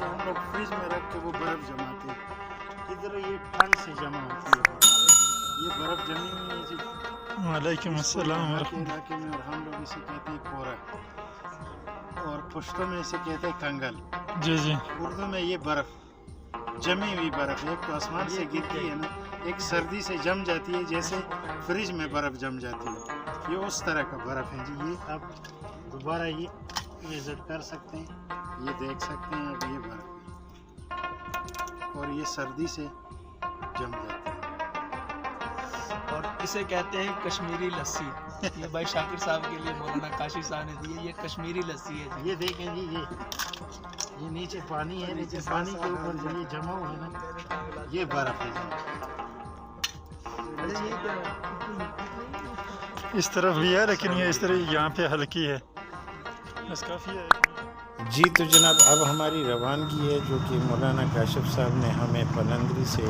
से हम लोग फ्रिज में रख के वो बर्फ़ जमाते हैं। इधर ये ठंड से जमा होती है, ये बर्फ़ जमी हुई है जी। वालेकुम अस्सलाम। के इलाके में और हम लोग इसे कहते हैं कोरा, और पुश्तो में इसे कहते हैं कंगल। जी जी। उर्दू में ये बर्फ़, जमी हुई बर्फ़, एक तो आसमान से गिरती है ना, एक सर्दी से जम जाती है जैसे फ्रिज में बर्फ़ जम जाती है, ये उस तरह का बर्फ़ है जी। ये आप दोबारा ये विज़िट कर सकते हैं, ये देख सकते हैं अब ये बर्फ़ है और ये सर्दी से जम जाती है। और इसे कहते हैं कश्मीरी लस्सी। ये भाई शाकिर साहब के लिए मौलाना काशी साहब ने दी है, ये कश्मीरी लस्सी है जी। ये देखें जी, ये नीचे पानी है, नीचे पानी के ऊपर जो ये जमा हुआ है ना, ये बर्फ़ है जी। इस तरफ भी है लेकिन ये इस तरह यहाँ पे हल्की है, बस काफ़ी है। जी तो जनाब अब हमारी रवानगी है जो कि मौलाना काशिफ साहब ने हमें पलंदरी से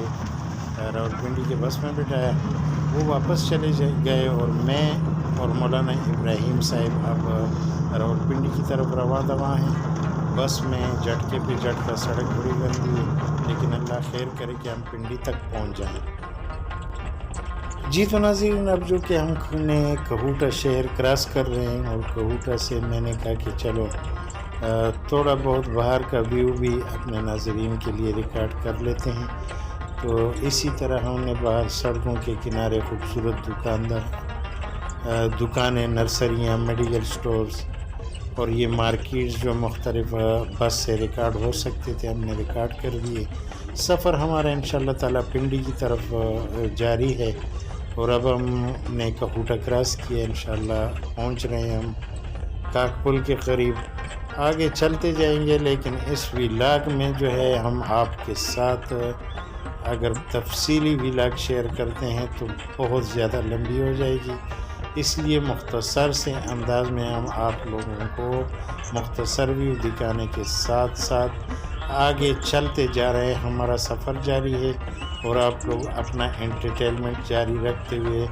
रावलपिंडी के बस में बिठाया, वो वापस चले गए और मैं और मौलाना इब्राहिम साहब अब रावलपिंडी की तरफ रवा दवा हैं। बस में झटके पे झटका, सड़क बड़ी गंदी है, लेकिन अल्लाह खैर करे कि हम पिंडी तक पहुंच जाएं। जी तो नाज़रीन अब जो कि हमने कहूटा शहर क्रॉस कर रहे हैं और कहूटा से मैंने कहा कि चलो थोड़ा बहुत बाहर का व्यू भी अपने नाज़रीन के लिए रिकॉर्ड कर लेते हैं। तो इसी तरह हमने बाहर सड़कों के किनारे खूबसूरत दुकानें, नर्सरियाँ, मेडिकल स्टोर्स और ये मार्केट्स जो मुख्तलिफ बस से रिकॉर्ड हो सकते थे हमने रिकॉर्ड कर दिए। सफ़र हमारा इंशाअल्लाह ताला पिंडी की तरफ जारी है और अब हमने कहूटा क्रॉस किया, इंशाअल्लाह पहुंच रहे हैं हम काकपुल के करीब। आगे चलते जाएंगे, लेकिन इस व्लॉग में जो है हम आपके साथ अगर तफसीली व्लॉग शेयर करते हैं तो बहुत ज़्यादा लंबी हो जाएगी, इसलिए मुख्तसर से अंदाज में हम आप लोगों को मुख्तसर व्यू दिखाने के साथ साथ आगे चलते जा रहे हैं। हमारा सफ़र जारी है और आप लोग अपना एंटरटेनमेंट जारी रखते हुए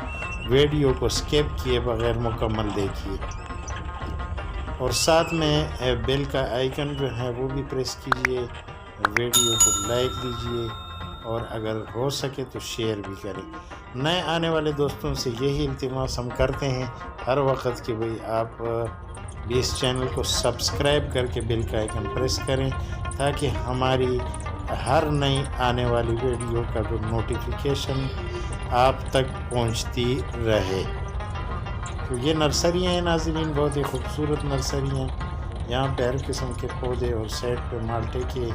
वीडियो को स्किप किए बगैर मुकम्मल देखिए और साथ में बेल का आइकन जो है वो भी प्रेस कीजिए, वीडियो को लाइक दीजिए और अगर हो सके तो शेयर भी करें। नए आने वाले दोस्तों से यही इल्तिमास हम करते हैं हर वक्त कि भाई आप भी इस चैनल को सब्सक्राइब करके बेल का आइकन प्रेस करें ताकि हमारी हर नई आने वाली वीडियो का जो नोटिफिकेशन आप तक पहुंचती रहे। तो ये नर्सरियाँ हैं नाज़रीन, बहुत ही खूबसूरत नर्सरियाँ, यहाँ पे हर किस्म के पौधे और साइड पे माल्टे के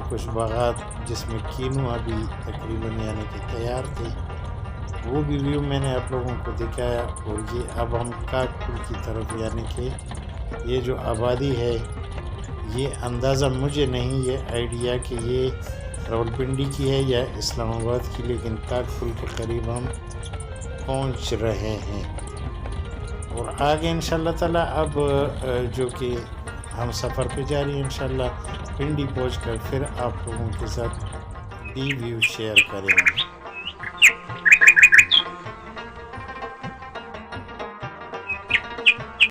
कुछ बागात जिसमें कीनुआ भी तकरीबन यानी कि तैयार थे, वो भी व्यू मैंने आप लोगों को दिखाया। और ये अब हम काकपुल की तरफ यानी कि ये जो आबादी है, ये अंदाज़ा मुझे नहीं ये आइडिया कि ये रावलपिंडी की है या इस्लामाबाद की, लेकिन काकपुल के करीब हम पहुंच रहे हैं और आगे इंशाअल्लाह ताला अब जो कि हम सफ़र पे जारी हैं। इंशाअल्लाह पिंडी पहुंचकर फिर आप लोगों के साथ व्यू शेयर करेंगे।